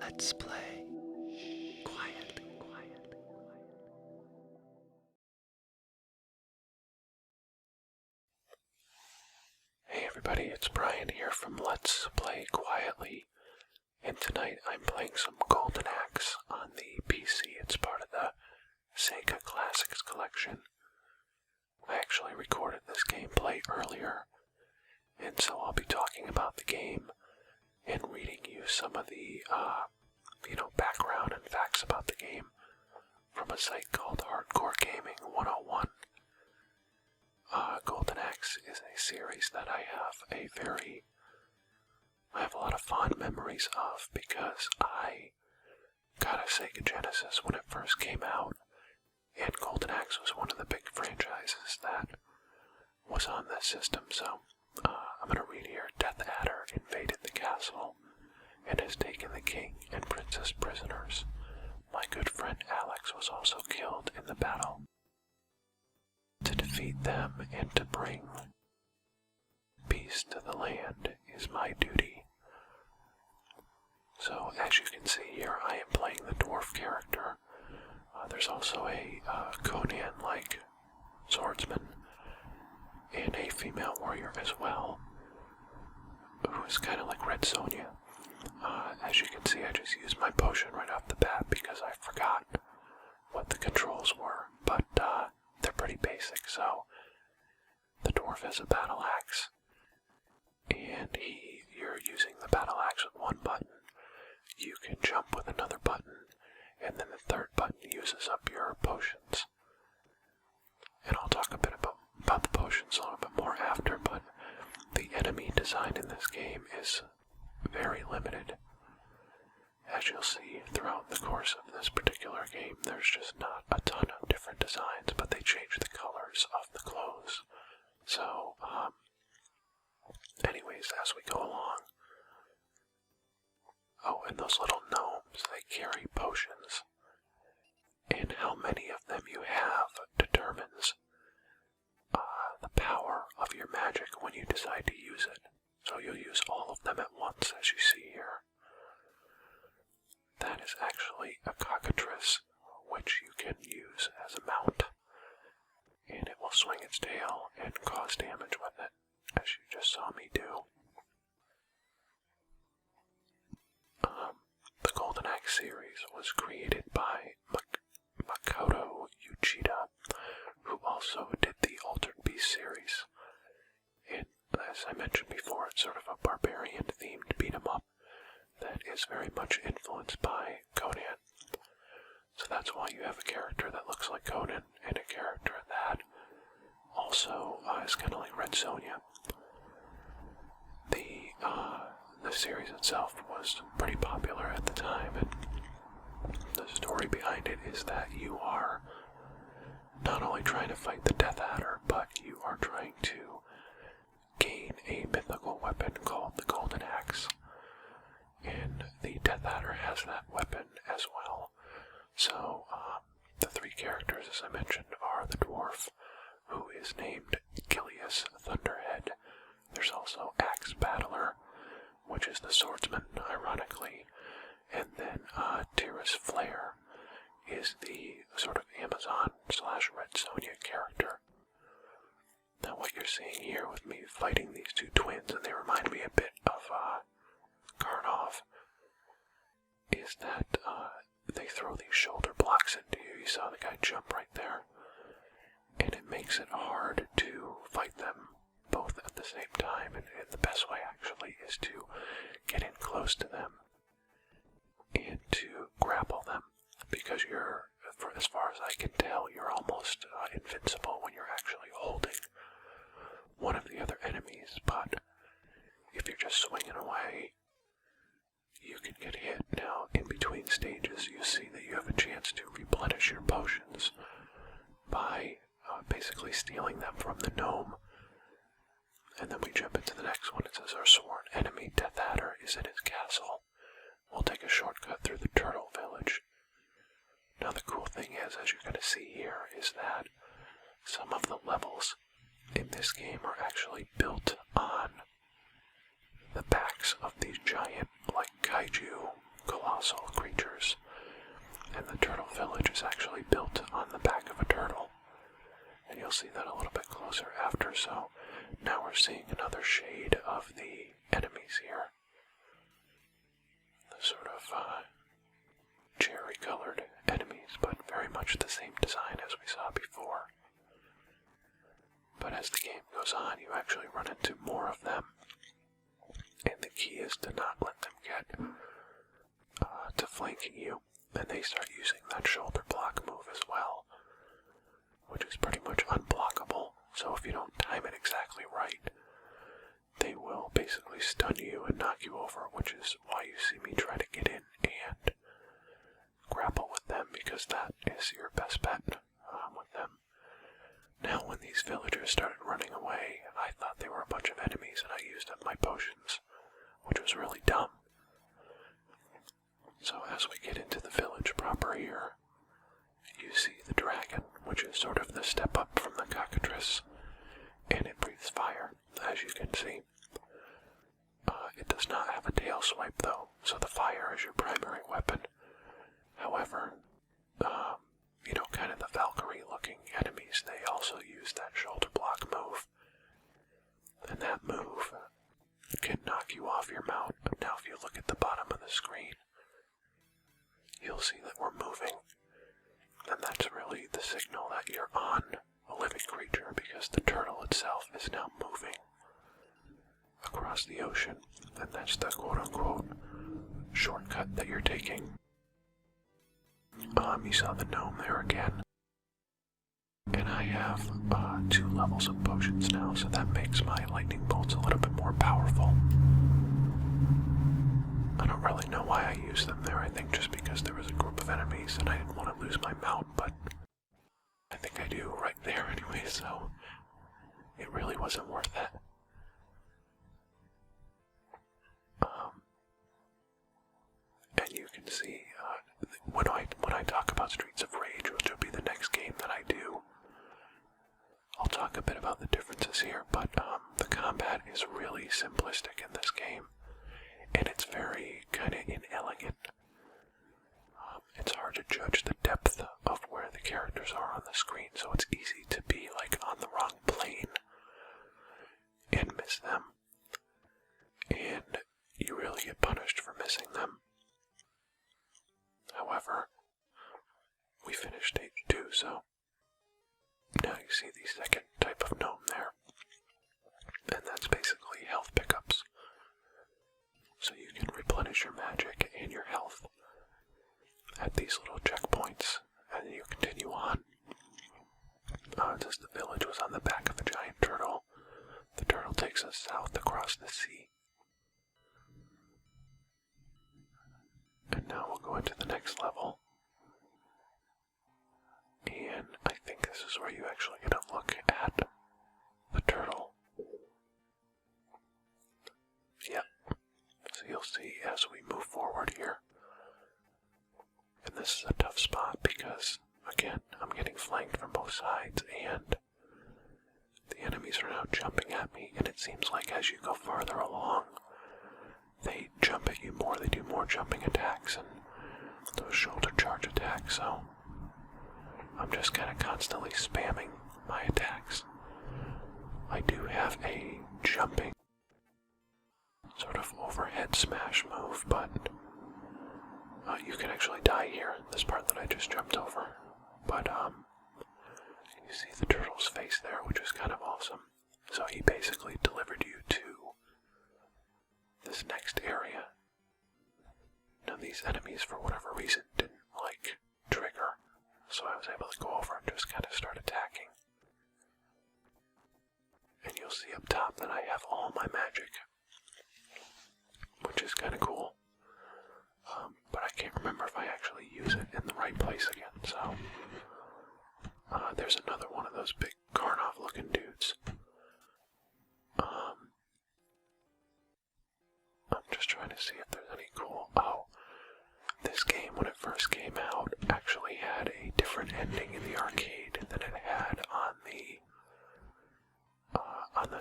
Let's play quietly. Hey everybody, it's Brian here from Let's Play Quietly, and tonight I'm playing some Golden Axe on the PC. It's part of the Sega Classics collection. I actually recorded this gameplay earlier, and so I'll be talking about the game and reading you some of the, background and facts about the game from a site called Hardcore Gaming 101. Golden Axe is a series that I have a lot of fond memories of because I got a Sega Genesis when it first came out, and Golden Axe was one of the big franchises that was on this system. So I'm going to read here. Death Adder invaded the castle and has taken the king and princess prisoners. My good friend Alex was also killed in the battle. To defeat them and to bring peace to the land is my duty. So, as you can see here, I am playing the dwarf character. There's also a Conan-like swordsman and a female warrior as well, who is kind of like Red Sonja. As you can see, I just used my potion right off the bat because I forgot what the controls were, but they're pretty basic. So the dwarf has a battle axe, and you're using the battle axe with one button. You can jump with another button, and then the third button uses up your potions. And I'll talk a bit about the potions a little bit more after, but the enemy design in this game is very limited. As you'll see throughout the course of this particular game, there's just not a ton of different designs, but they change the colors of the clothes. So, anyways, as we go along, and those little gnomes, they carry potions, and how many of them you have determines the power of your magic when you decide to use it. So you'll use all of them at once, as you see here. That is actually a cockatrice, which you can use as a mount, and it will swing its tail and cause damage with it, as you just saw me do. The Golden Axe series was created by Makoto Uchida, who also did the Altered Beast series. And as I mentioned before, it's sort of a barbarian-themed beat-em-up that is very much influenced by Conan. So that's why you have a character that looks like Conan and a character that also is kind of like Red Sonja. The series itself was pretty popular at the time, and the story behind it is that you are not only trying to fight the Death Adder, but you are trying to gain a mythical weapon called the Golden Axe. And the Death Adder has that weapon as well. So, the three characters, as I mentioned, are the dwarf, who is named Gilius Thunderhead. There's also Axe Battler, which is the swordsman, ironically. And then Tyrus Flare is the sort of Amazon/Red Sonja character. Now what you're seeing here with me fighting these two twins, and they remind me a bit of Karnov, is that they throw these shoulder blocks into you. You saw the guy jump right there, and it makes it hard to fight them both at the same time, and the best way actually is to get in close to them and to grapple them, because as far as I can tell, you're almost invincible when you're actually holding one of the other enemies, but if you're just swinging away, you can get hit. Now, in between stages, you see that you have a chance to replenish your potions by basically stealing them from the gnome. And then we jump into the next one. It says our sworn enemy, Death Adder, is in his castle. We'll take a shortcut through the turtle village. Now the cool thing is, as you're going to see here, is that some of the levels in this game are actually built on the backs of these giant, like kaiju colossal creatures. And the turtle village is actually built on the back of a turtle. And you'll see that a little bit closer after, so now we're seeing another shade of the enemies here. The sort of cherry-colored enemies, but very much the same design as we saw before. But as the game goes on, you actually run into more of them. And the key is to not let them get to flanking you. And they start using that shoulder block move as well, which is pretty much unblockable. So if you don't time it exactly right, they will basically stun you and knock you over, which is why you see me try to get in and grapple with them, because that is your best bet with them. Now, when these villagers started running away, I thought they were a bunch of enemies, and I used up my potions, which was really dumb. So as we get into the village proper here, you see the dragon, which is sort of the step up from the cockatrice, and it breathes fire, as you can see. It does not have a tail swipe though, so the fire is your primary weapon. However, kind of the Valkyrie-looking enemies, they also use that shoulder block move. And that move can knock you off your mount. Now if you look at the bottom of the screen, you'll see that we're moving. And that's really the signal that you're on a living creature, because the turtle itself is now moving across the ocean. And that's the quote-unquote shortcut that you're taking. You saw the gnome there again. And I have 2 levels of potions now, so that makes my lightning bolts a little bit more powerful. I don't really know why I used them there. I think just because there was a group of enemies and I didn't want to lose my mount, but I think I do right there anyway, so it really wasn't worth it. And you can see, when I talk about Streets of Rage, which will be the next game that I do, I'll talk a bit about the differences here, but the combat is really simplistic in this game, and it's very kind of inelegant. It's hard to judge the depth of where the characters are on the screen, so it's easy to be like on the wrong plane and miss them, and you really get punished for missing them. However, we finished stage 2, so now you see the second type of gnome there, and that's basically health pickups. So you can replenish your magic and your health at these little checkpoints, and then you continue on. Since the village was on the back of a giant turtle, the turtle takes us south across the sea. And now we'll go into the next level. And I think this is where you actually get a look at the turtle. Yep. So you'll see as we move forward here. And this is a tough spot because, again, I'm getting flanked from both sides, and the enemies are now jumping at me, and it seems like as you go farther along, they jump at you more, they do more jumping attacks and those shoulder charge attacks, so I'm just kind of constantly spamming my attacks. I do have a jumping sort of overhead smash move, but you can actually die here, this part that I just jumped over. But you see the turtle's face there, which is kind of awesome. So he basically delivered you to this next area. Now these enemies, for whatever reason, didn't trigger, so I was able to go over and just kind of start attacking. And you'll see up top that I have all my magic, which is kind of cool. But I can't remember if I actually use it in the right place again, so there's another one of those big Karnov looking dudes. I'm just trying to see if there's any cool... Oh, this game, when it first came out, actually had a different ending in the arcade than it had on the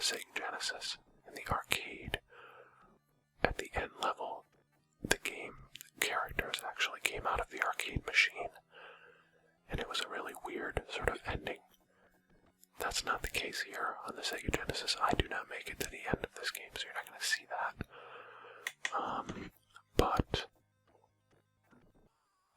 Sega Genesis. In the arcade, at the end level, the powers actually came out of the arcade machine, and it was a really weird sort of ending. That's not the case here on the Sega Genesis. I do not make it to the end of this game, so you're not going to see that. But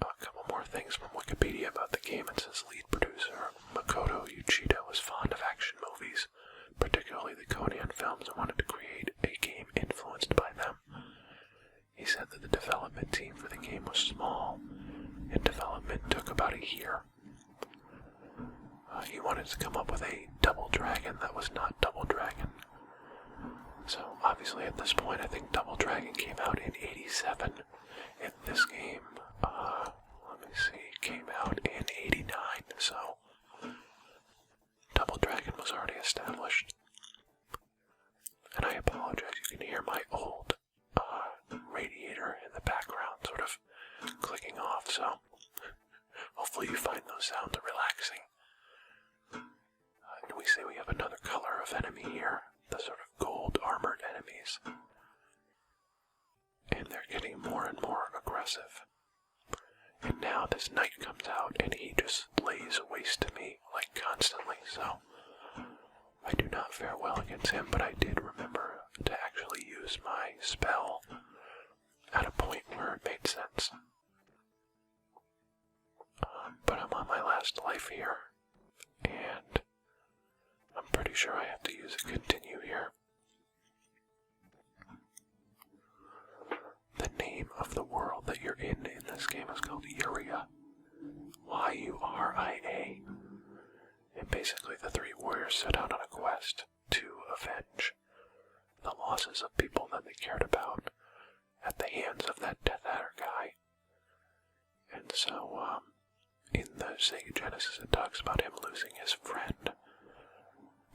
a couple more things from Wikipedia about the game. It says lead producer Makoto Uchida was fond of action movies, particularly the Conan films, and wanted to create a game influenced by them. He said that the development team for the game was small, and development took about a year. He wanted to come up with a Double Dragon that was not Double Dragon. So obviously at this point I think Double Dragon came out in '87, and this game, let me see, came out in '89, so Double Dragon was already established. And I apologize, you can hear my old radiator in the background sort of clicking off, so hopefully you find those sounds relaxing. And we see we have another color of enemy here, the sort of gold armored enemies. And they're getting more and more aggressive. And now this knight comes out and he just lays waste to me, like constantly, so I do not fare well against him, but I did remember to actually use my spell at a point where it made sense. But I'm on my last life here, and I'm pretty sure I have to use a continue here. The name of the world that you're in this game is called Yuria. Y-U-R-I-A. And basically the three warriors set out on a quest to avenge the losses of people that they cared about at the hands of that Death Adder guy. And so, in the Sega Genesis it talks about him losing his friend.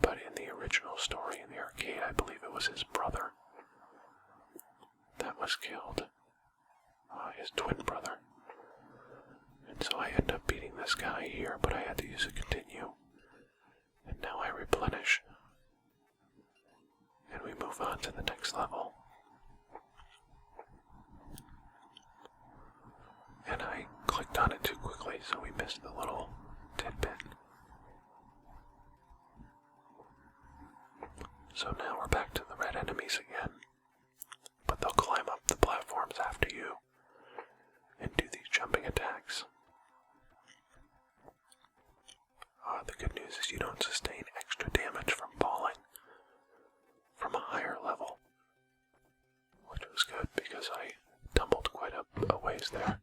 But in the original story in the arcade, I believe it was his brother that was killed. His twin brother. And so I end up beating this guy here, but I had to use a continue. And now I replenish. And we move on to the next level. And I clicked on it too quickly, so we missed the little tidbit. So now we're back to the red enemies again. But they'll climb up the platforms after you and do these jumping attacks. The good news is you don't sustain extra damage from falling from a higher level, which was good because I tumbled quite a ways there.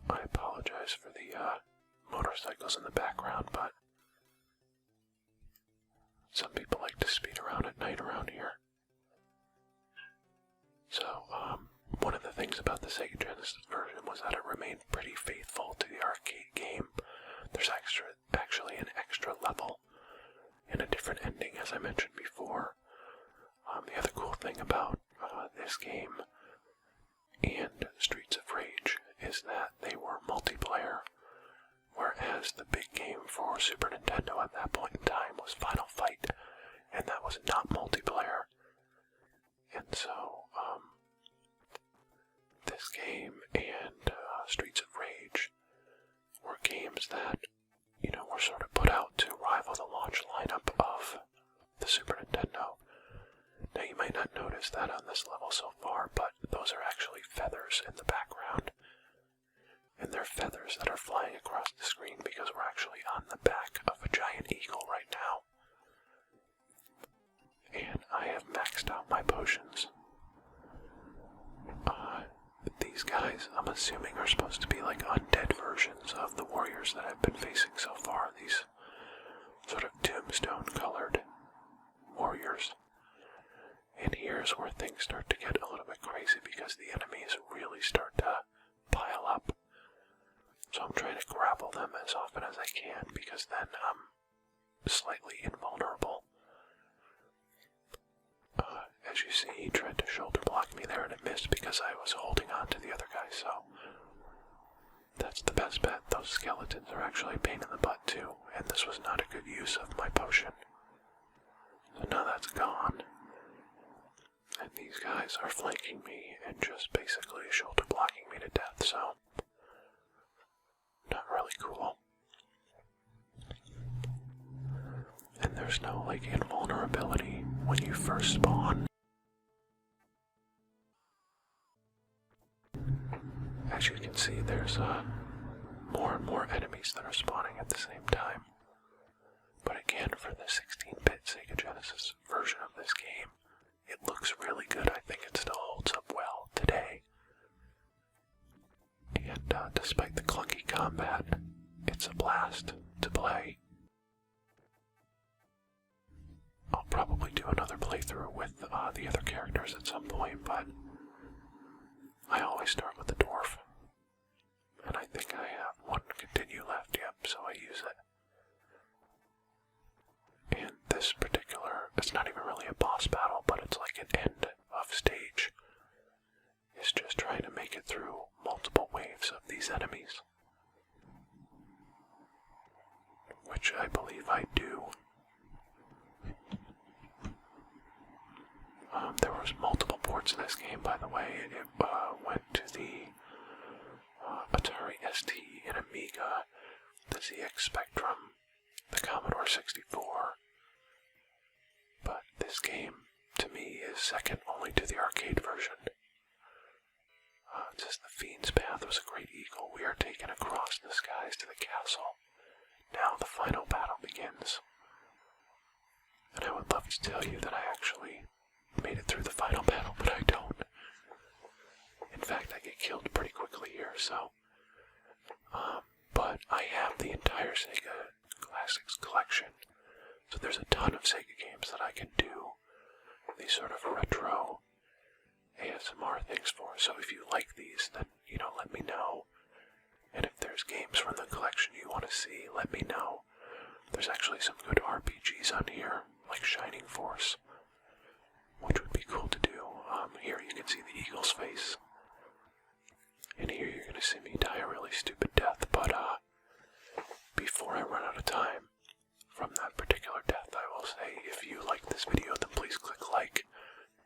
I apologize for the motorcycles in the background, but some people like to speed around at night around here. So, one of the things about the Sega Genesis version was that it remained pretty faithful to the arcade game. There's actually an extra level and a different ending, as I mentioned before. The other cool thing about this game and Streets of Rage is that they were multiplayer, whereas the big game for Super Nintendo at that point in time was Final Fight, and that was not multiplayer. And so, this game and Streets of Rage were games that, were sort of put out to rival the launch lineup of the Super Nintendo. Now you might not notice that on this level so far, but those are actually feathers in the background. And they're feathers that are flying across the screen because we're actually on the back of a giant eagle right now. And I have maxed out my potions. These guys, I'm assuming, are supposed to be like undead versions of the warriors that I've been facing so far. These sort of tombstone-colored warriors. And here's where things start to get a little bit crazy because the enemies really start to pile up. So I'm trying to grapple them as often as I can because then I'm slightly invulnerable. As you see, he tried to shoulder block me there and it missed because I was holding on to the other guy, so that's the best bet. Those skeletons are actually a pain in the butt too, and this was not a good use of my potion. So now that's gone. And these guys are flanking me and just basically shoulder blocking me to death, so not really cool. And there's no like invulnerability when you first spawn. As you can see, there's more and more enemies that are spawning at the same time. But again, for the 16-bit Sega Genesis version of this game, it looks really good. I think it still holds up well today. And despite the clunky combat, it's a blast to play. I'll probably do another playthrough with the other characters at some point, but I always start with the dwarf. And I think I have one continue left, yep, so I use it. And this particular, it's not even really a boss battle, but it's like an end of stage. It's just trying to make it through multiple waves of these enemies. Which I believe I do. There was multiple ports in this game, by the way. It went to the Atari ST and Amiga, the ZX Spectrum, the Commodore 64. But this game, to me, is second only to the arcade version. Just the Fiend's Path was a great eagle. We are taken across the skies to the castle. Now the final battle begins. And I would love to tell you that I actually made it through the final battle, but I don't. In fact, I get killed pretty quickly here, so. But I have the entire Sega Classics collection, so there's a ton of Sega games that I can do these sort of retro ASMR things for. So if you like these, then, let me know. And if there's games from the collection you want to see, let me know. There's actually some good RPGs on here, like Shining Force, which would be cool to do. Here you can see the eagle's face. And here you're going to see me die a really stupid death, but before I run out of time from that particular death, I will say, if you like this video, then please click like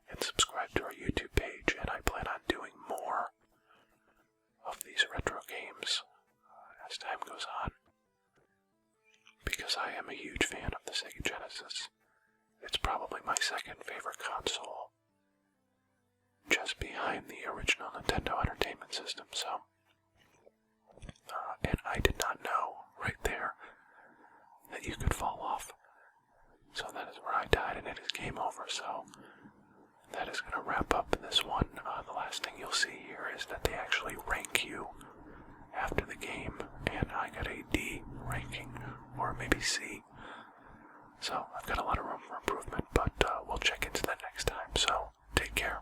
and subscribe to our YouTube page, and I plan on doing more of these retro games as time goes on, because I am a huge fan of the Sega Genesis. It's probably my second favorite console, just behind the original Nintendo Entertainment System, so. And I did not know right there that you could fall off. So that is where I died, and it is game over, so that is going to wrap up this one. The last thing you'll see here is that they actually rank you after the game, and I got a D ranking, or maybe C. So I've got a lot of room for improvement, but we'll check into that next time, so take care.